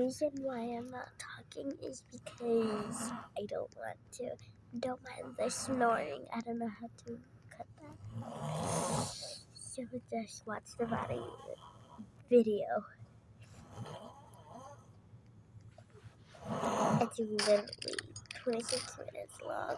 reason why I'm not talking is because I don't want to. Don't mind the snoring. I don't know how to cut that. So just watch the video. It's literally 26 minutes long.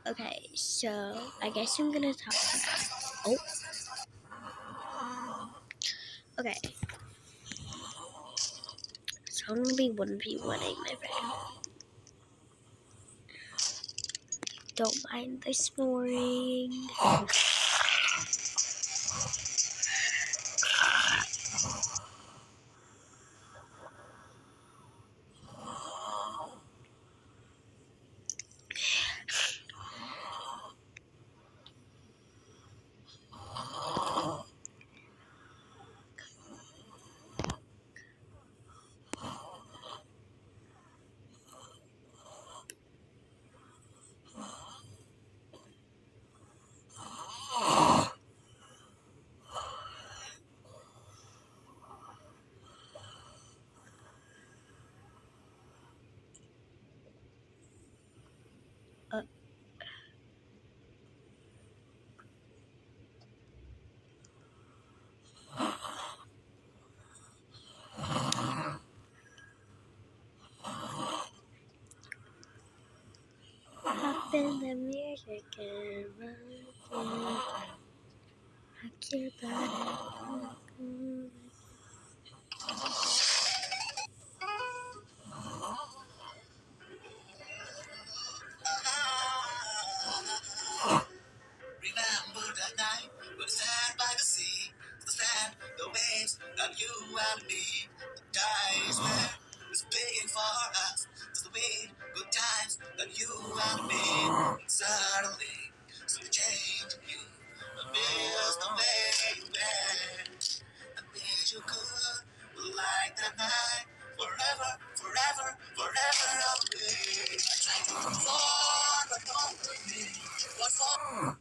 Okay, so I guess I'm gonna talk. Oh. Okay. So I'm gonna be 1v1ing my friend. Don't mind the snoring. Up in the music and rock your body. Remember that night when we sat by the sea, the sand, the waves, and you and me. The skies were speaking for us, just the wind, good times, and you and me. Suddenly, something changed in you. I miss the way you went. I wish you could like that night forever, forever, forever away. I tried to move on, but don't with me. What's for?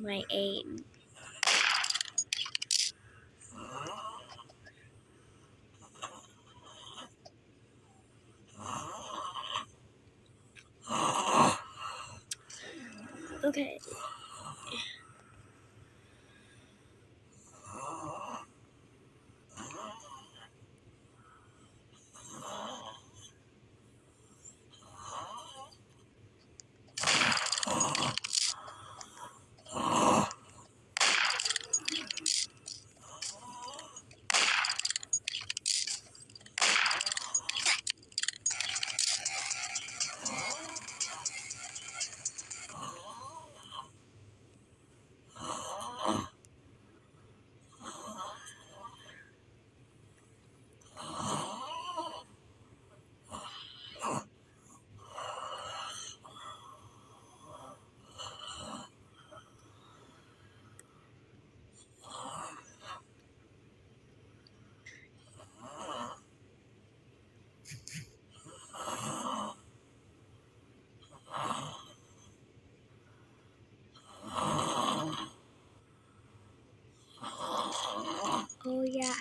My aim. Okay.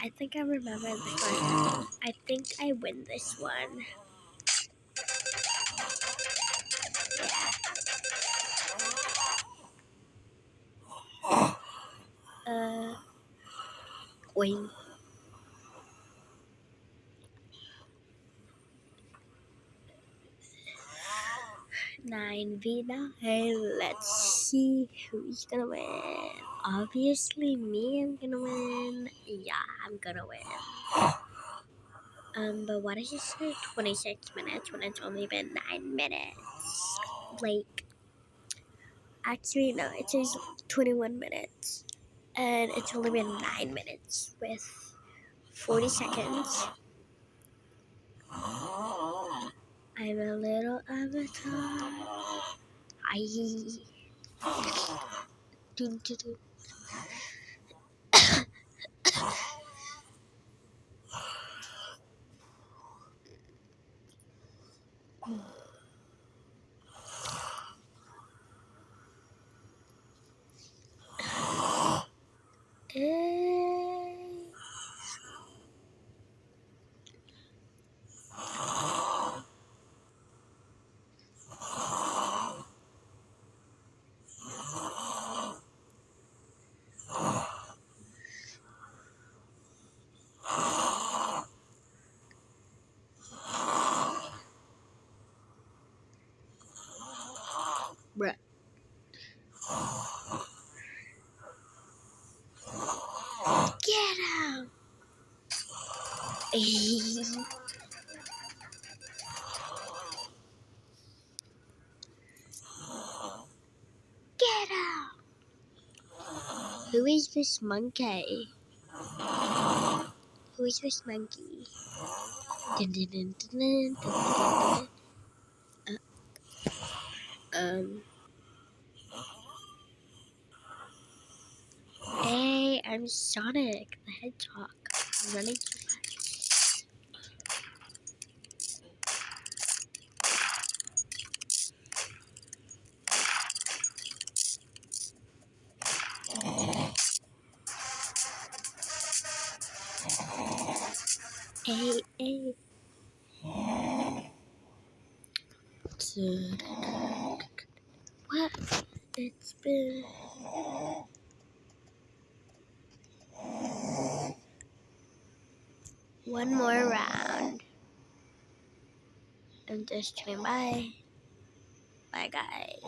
I think I remember this one. I think I win this one. Yeah. Wait. 9v9. Let's see who's gonna win. Obviously, me. I'm gonna win. Yeah, I'm gonna win. But what did you say? 26 minutes when it's only been 9 minutes. Like, actually, no, it says 21 minutes. And it's only been 9 minutes with 40 seconds. I'm a little avatar. I. Dun, dun, dun. Eh. Bruh. Get out! Get out! Who is this monkey? Who is this monkey? Dun, dun, dun, dun, dun, dun, dun, dun. Hey, I'm Sonic the Hedgehog. I'm running too fast. Hey. What? It's been one more round. I'm just kidding. Bye. Bye, guys.